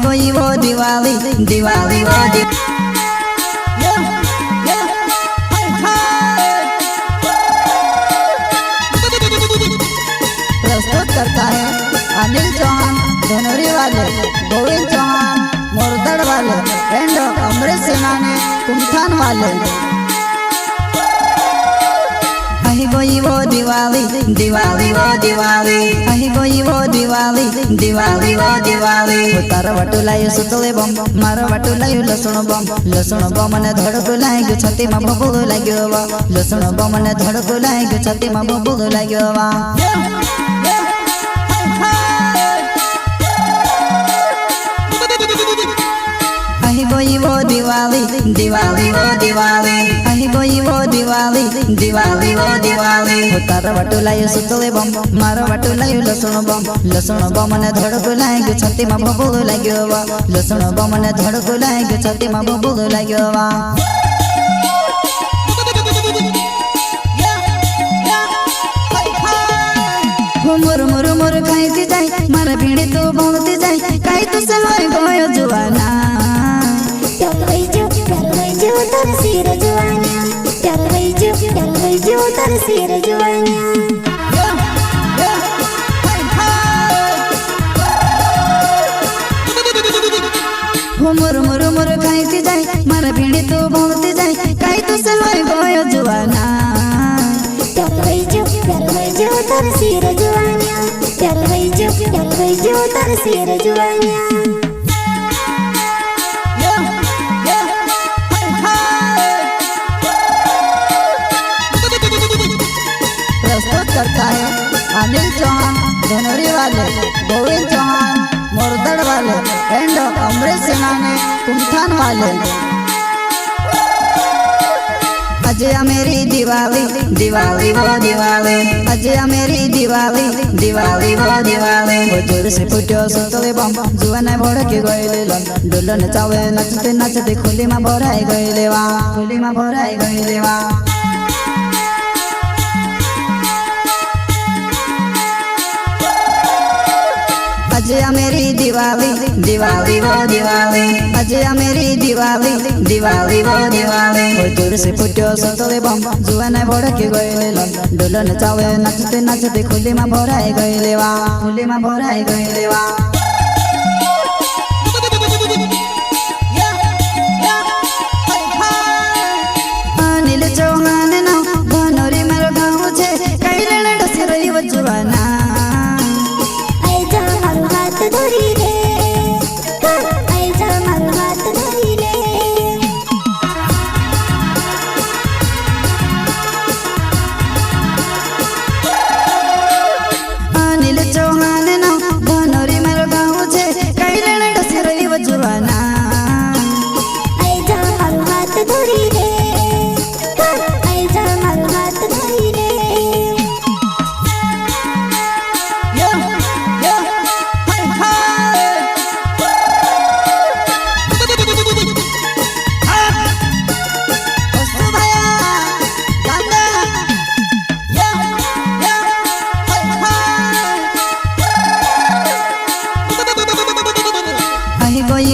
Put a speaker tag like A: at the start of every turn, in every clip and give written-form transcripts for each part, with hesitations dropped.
A: गई वो दिवाली दिवाली वो प्रस्तुत करता है अनिल चौहान धनोरी वाले, गोविंद चौहान मोरदड़ वाले एंड अमृत सेनानी कुमठान वाले। अही गई वो दिवाली दिवाली वो दिवाली, अही गई वो दिवाली दिवाली वो दिवाली। तार वाटू लायो सुतले बम, मारो वाटू लायो लसुण बम ने धड़को लाग्यो छाती में बबुल लाग्यो वा, लसुण बम ने धड़को लाग्यो छाती में बबुल लाग्यो वा। अही गई वो दिवाली दिवाली वो दिवाली, अही गई वो दिवाली दिवाली वो दिवाली। तार वाटू लायो सुतले बम, मारो वाटू लायो लसुण बम ने धड़को लाग्यो छाती में बबुल लाग्यो वा, लसुण बम ने धड़को लाग्यो छाती में बबुल लाग्यो वा। मुर मुर मुर खाई जाए मारा भीड़ी तो बोलती जाए, काई तो समय गयो जुआना
B: तर सिर जुआनिया, तर सिर जुआनिया।
A: मुर मुर मुर खाई जाए मारा भीड़ी तो बोलती जाए, काई तो समय गयो जुआना
B: तर सिर जुआनिया, तर सिर जुआनिया।
A: प्रस्तुत करता है अनिल चौहान धनोरी वाले, गोविंद चौहान मोरदड़ वाले एंड अमृत सेनानी कुमठान वाले। अजय मेरी दिवाली दिवाली वो दिवाली, अजय मेरी दिवाली दिवाली वो दिवाली। जोर से फुट्यो सुतले बम, जुआना भड़के गइले लन, डोलन चावे नचते नचते खुली में भराई गइले वा, खुली में भराई गइले वा। अजय मेरी दिवाली दिवाली वो दिवाली, अजय मेरी दिवाली दिवाली वो दिवाली। जोर से फुट्यो सुतले बम, जुआना भड़के गइले लन, डोलन चावे नचते नचते खुली में भराई गइले वा, खुली में भराई गइले वा। अनिल चौहान ना धनोरी मेरो गाँव छे, कइले डसे रही वो जुआना
B: धरी ले, मारो हाथ धरी ले।
A: अनिल चौहान ना धनोरी मेरो गाँव छे, कइले डसे रही वो जुआना
B: मारो हाथ धरी ले, मारो हाथ धरी ले।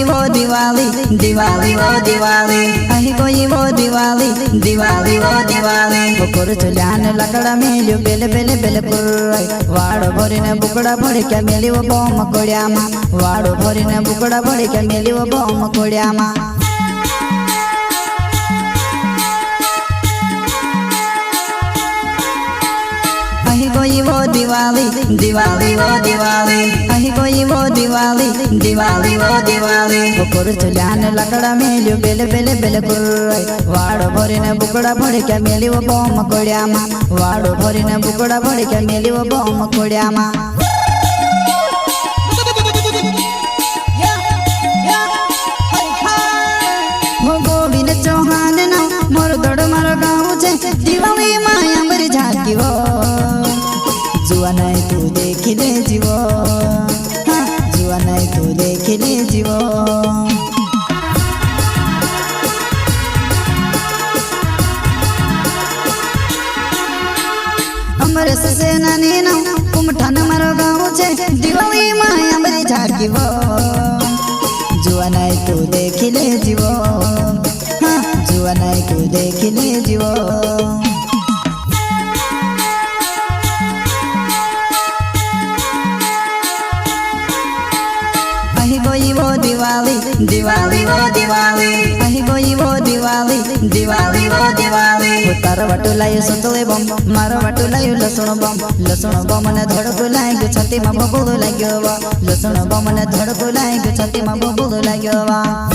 B: वो दिवाली दिवाली वो दिवाली, अही गई वो दिवाली दिवाली वो दिवाली। बकोर चुल्यान लकड़ा मेल्यो बेले बेले बेले पुराई, वाड़ो भरीने बुकड़ा भरी क्या मेली वो बम कोड़ियामा, वाड़ो भरीने बुकड़ा भरी क्या मेली वो बम कोड़ियामा। अही गई वो दिवाली दिवाली वो दिवाली, अही गई वो दिवाली दिवाली वो दिवाली। बकोर चुल्यान लकड़ा मेल्यो बेले बेले बेले पुराई, वाड़ो भरीने बुकड़ा भरी क्या मेली वो बम कोड़ियामा, वाड़ो भरीने बुकड़ा भरी क्या मेली वो बम कोड़ियामा। गोविंद चौहान ना मोरदड़ मारो गाँव छे, दिवाली माया मरी झाकी वो, जुआना तू देख ले जीवो, जुआना तू देख ले जीवो। अमृत सेनानी ना कुमठान मारो गाँव छे, दिवाली माया मरी झाकी वो,
A: जुआ नहीं तू देखिले जीवो हाँ जुआ नहीं तू देखिले जीवो अही गोई वो दिवाली दिवाली वो दिवाली अही गोई वो दिवाली दिवाली वो दिवाली तार वटुलाई सुतले बम मारो वटुलाई लसुण बम ने धड़को लाग छाती में बबुल लाग्यो लसुण बम ने धड़को लाग छाती में बबुल लाग्यो